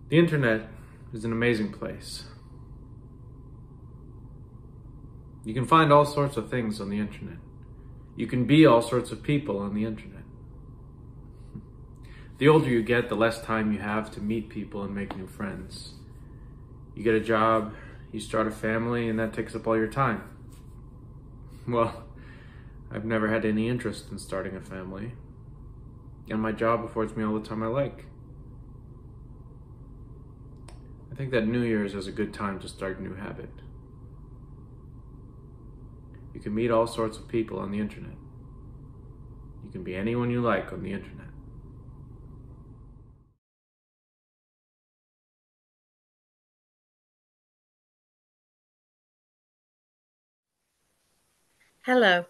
The internet is an amazing place. You can find all sorts of things on the internet. You can be all sorts of people on the internet. The older you get, the less time you have to meet people and make new friends. You get a job, you start a family, and that takes up all your time. Well, I've never had any interest in starting a family, and my job affords me all the time I like. I think that New Year's is a good time to start a new habit. You can meet all sorts of people on the internet. You can be anyone you like on the internet. Hello,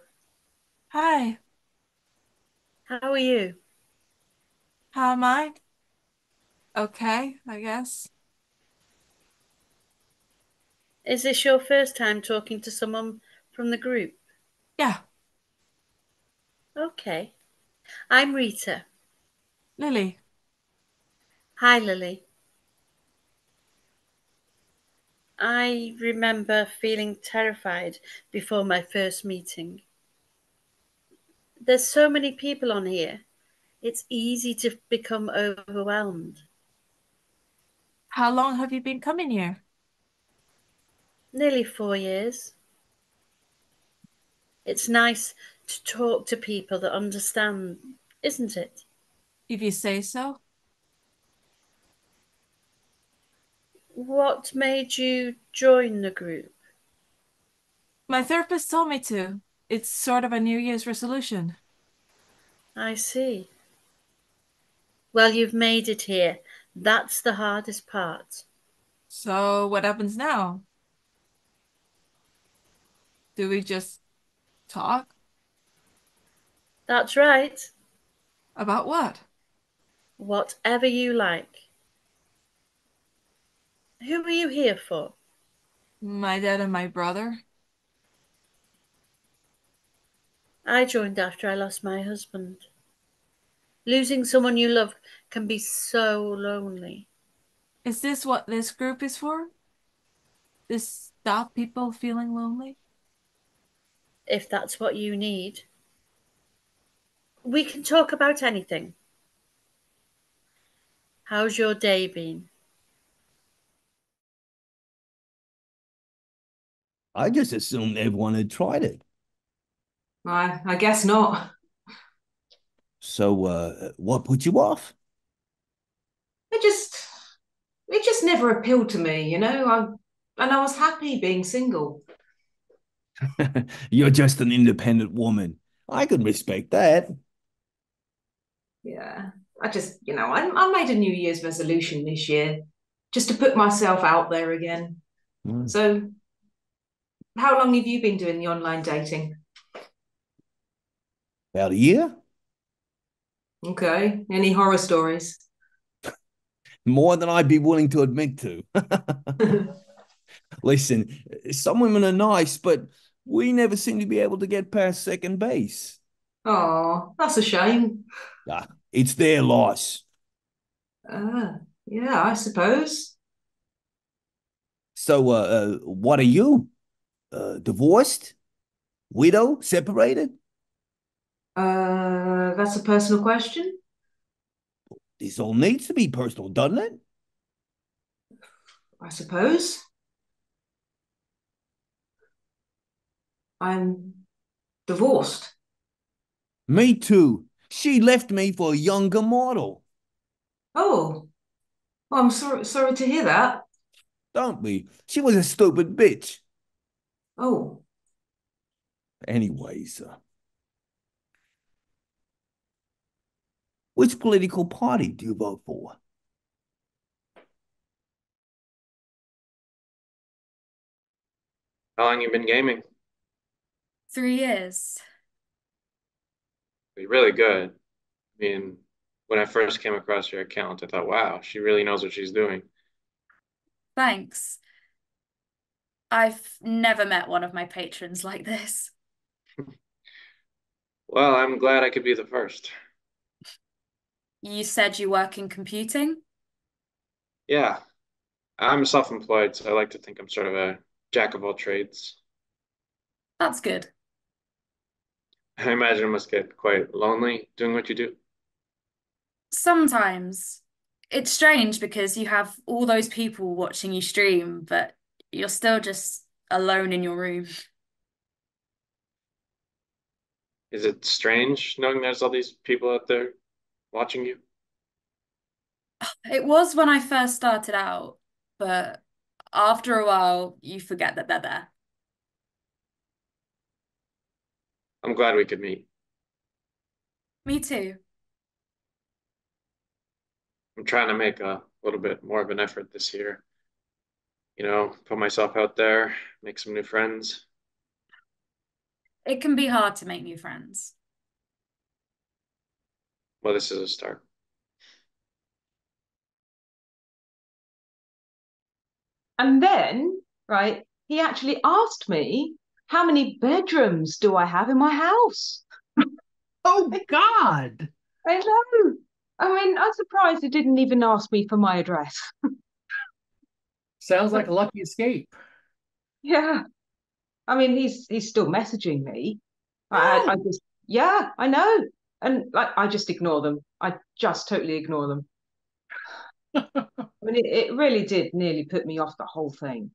Hi, how are you? how am I? Okay, I guess. Is this your first time talking to someone from the group? Yeah, Okay. I'm Rita. Lily. Hi, Lily. I remember feeling terrified before my first meeting. There's so many people on here. It's easy to become overwhelmed. How long have you been coming here? Nearly 4 years. It's nice to talk to people that understand, isn't it? If you say so. What made you join the group? My therapist told me to. It's sort of a New Year's resolution. I see. Well, you've made it here. That's the hardest part. So what happens now? Do we just talk? That's right. About what? Whatever you like. Who are you here for? My dad and my brother? I joined after I lost my husband. Losing someone you love can be so lonely. Is this what this group is for? This stop people feeling lonely? If that's what you need, we can talk about anything. How's your day been? I just assumed everyone had tried it. I guess not. So, what put you off? It just it just never appealed to me, and I was happy being single. You're just an independent woman. I can respect that. Yeah. I made a New Year's resolution this year just to put myself out there again. Hmm. So, how long have you been doing the online dating? About a year? Okay. Any horror stories? More than I'd be willing to admit to. Listen, some women are nice, but we never seem to be able to get past second base. Oh, that's a shame. Ah, it's their loss. Yeah, I suppose. So, what are you? Divorced? Widow? Separated? That's a personal question. This all needs to be personal, doesn't it? I suppose. I'm divorced. Me too. She left me for a younger model. Oh, well, I'm sorry to hear that. Don't be. She was a stupid bitch. Oh, Anyways, which political party do you vote for? How long you been gaming? 3 years. It's really good. I mean, when I first came across your account, I thought, wow, she really knows what she's doing. Thanks. I've never met one of my patrons like this. Well, I'm glad I could be the first. You said you work in computing? Yeah, I'm self-employed, so I like to think I'm sort of a jack of all trades. That's good. I imagine it must get quite lonely doing what you do. Sometimes it's strange because you have all those people watching you stream, but you're still just alone in your room. Is it strange knowing there's all these people out there watching you? It was when I first started out, but after a while, you forget that they're there. I'm glad we could meet. Me too. I'm trying to make a little bit more of an effort this year. Put myself out there, make some new friends. It can be hard to make new friends. Well, this is a start. And then, right, he actually asked me, how many bedrooms do I have in my house? Oh, God. I know. I mean, I'm surprised he didn't even ask me for my address. Sounds like a lucky escape. Yeah. I mean, he's still messaging me. I Oh. just, yeah, I know. And like, I just ignore them. I just totally ignore them. I mean, it really did nearly put me off the whole thing.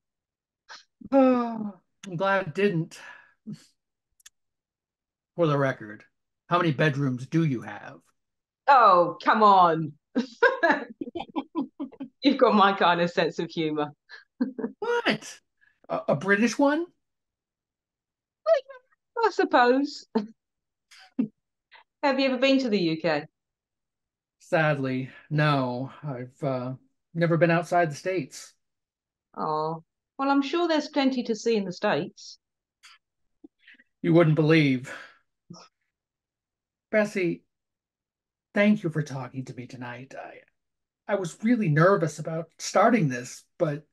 I'm glad it didn't. For the record, how many bedrooms do you have? Oh, come on. You've got my kind of sense of humor. What? A British one? I suppose. Have you ever been to the UK? Sadly, no. I've never been outside the States. Oh, well, I'm sure there's plenty to see in the States. You wouldn't believe. Bessie, thank you for talking to me tonight. I was really nervous about starting this, but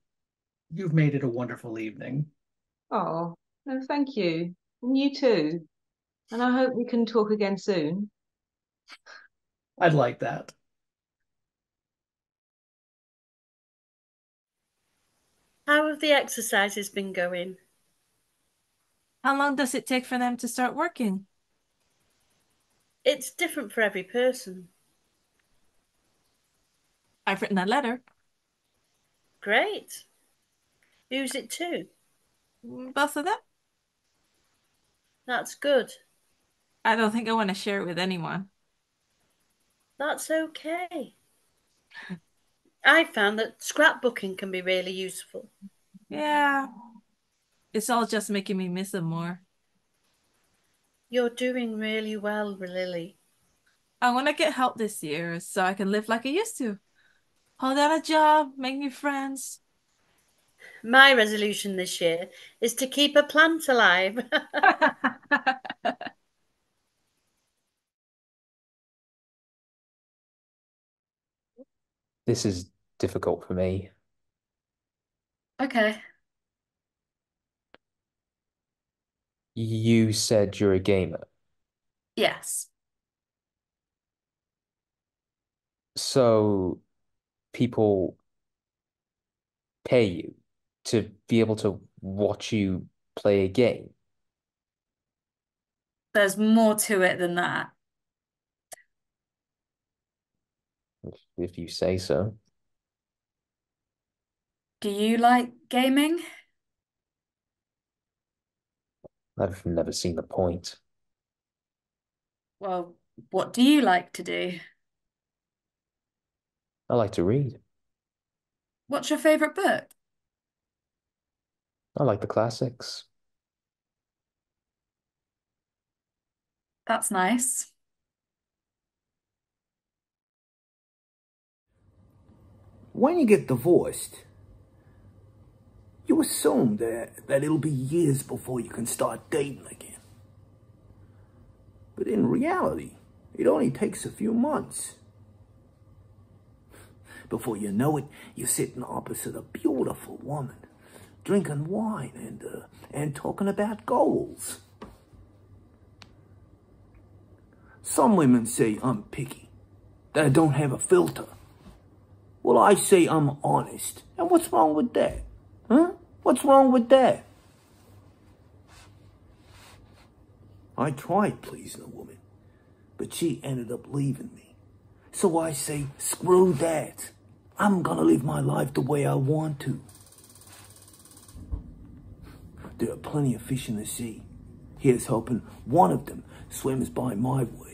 you've made it a wonderful evening. Oh, no, thank you. And you too. And I hope we can talk again soon. I'd like that. How have the exercises been going? How long does it take for them to start working? It's different for every person. I've written a letter. Great. Who's it to? Both of them. That's good. I don't think I want to share it with anyone. That's okay. I found that scrapbooking can be really useful. Yeah. It's all just making me miss them more. You're doing really well, Lily. I want to get help this year so I can live like I used to. Hold down a job, make new friends. My resolution this year is to keep a plant alive. This is difficult for me. Okay. You said you're a gamer. Yes. So people pay you to be able to watch you play a game. There's more to it than that. If you say so. Do you like gaming? I've never seen the point. Well, what do you like to do? I like to read. What's your favorite book? I like the classics. That's nice. When you get divorced, you assume that it'll be years before you can start dating again. But in reality, it only takes a few months. Before you know it, you're sitting opposite a beautiful woman, drinking wine and talking about goals. Some women say I'm picky, that I don't have a filter. Well, I say I'm honest. And what's wrong with that? Huh? What's wrong with that? I tried pleasing a woman, but she ended up leaving me. So I say, screw that. I'm gonna live my life the way I want to. There are plenty of fish in the sea. Here's hoping one of them swims by my way.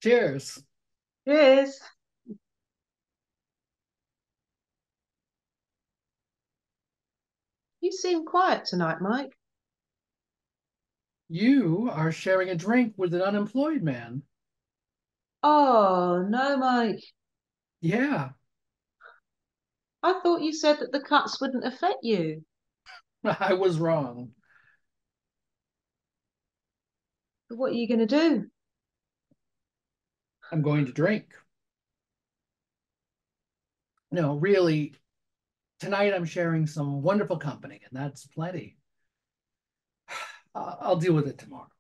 Cheers. Cheers. You seem quiet tonight, Mike. You are sharing a drink with an unemployed man. Oh, no, Mike. Yeah, I thought you said that the cuts wouldn't affect you. I was wrong. But what are you going to do? I'm going to drink. No, really, tonight I'm sharing some wonderful company, and that's plenty. I'll deal with it tomorrow.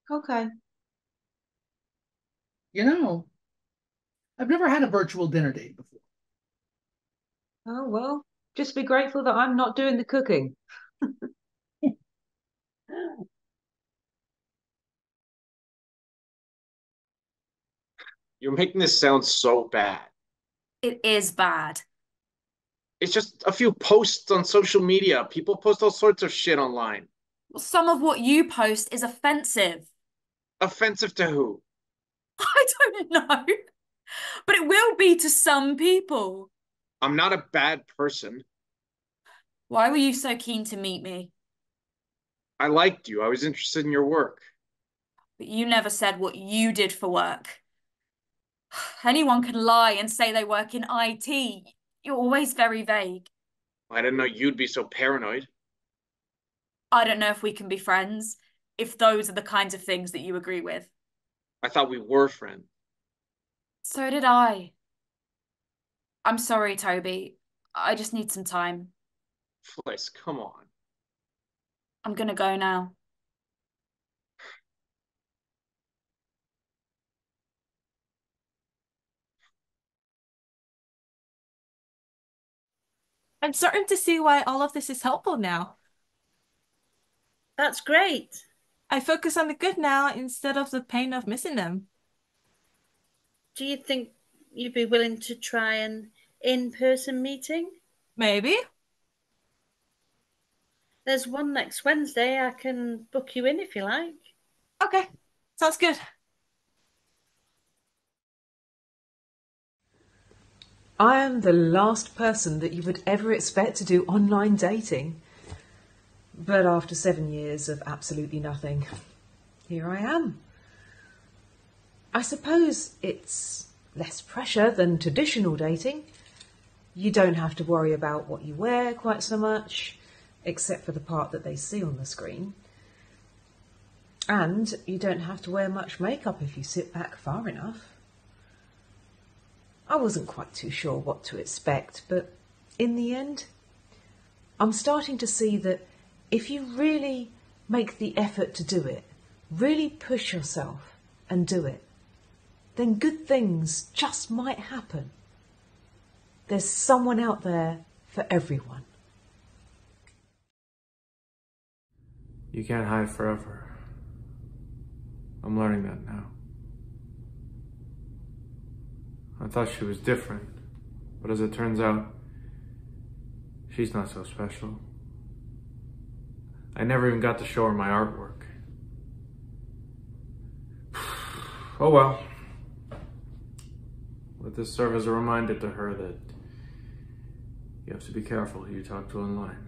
Okay. You know, I've never had a virtual dinner date before. Oh, well, just be grateful that I'm not doing the cooking. You're making this sound so bad. It is bad. It's just a few posts on social media. People post all sorts of shit online. Well, some of what you post is offensive. Offensive to who? I don't know. But it will be to some people. I'm not a bad person. Why were you so keen to meet me? I liked you. I was interested in your work. But you never said what you did for work. Anyone can lie and say they work in IT. You're always very vague. I didn't know you'd be so paranoid. I don't know if we can be friends, if those are the kinds of things that you agree with. I thought we were friends. So did I. I'm sorry, Toby. I just need some time. Fliss, come on. I'm gonna go now. I'm starting to see why all of this is helpful now. That's great. I focus on the good now instead of the pain of missing them. Do you think you'd be willing to try an in-person meeting? Maybe. There's one next Wednesday. I can book you in if you like. Okay, sounds good. I am the last person that you would ever expect to do online dating. But after 7 years of absolutely nothing, here I am. I suppose it's less pressure than traditional dating. You don't have to worry about what you wear quite so much, except for the part that they see on the screen. And you don't have to wear much makeup if you sit back far enough. I wasn't quite too sure what to expect, but in the end, I'm starting to see that if you really make the effort to do it, really push yourself and do it, then good things just might happen. There's someone out there for everyone. You can't hide forever. I'm learning that now. I thought she was different, but as it turns out, she's not so special. I never even got to show her my artwork. Oh well. Let this serve as a reminder to her that you have to be careful who you talk to online.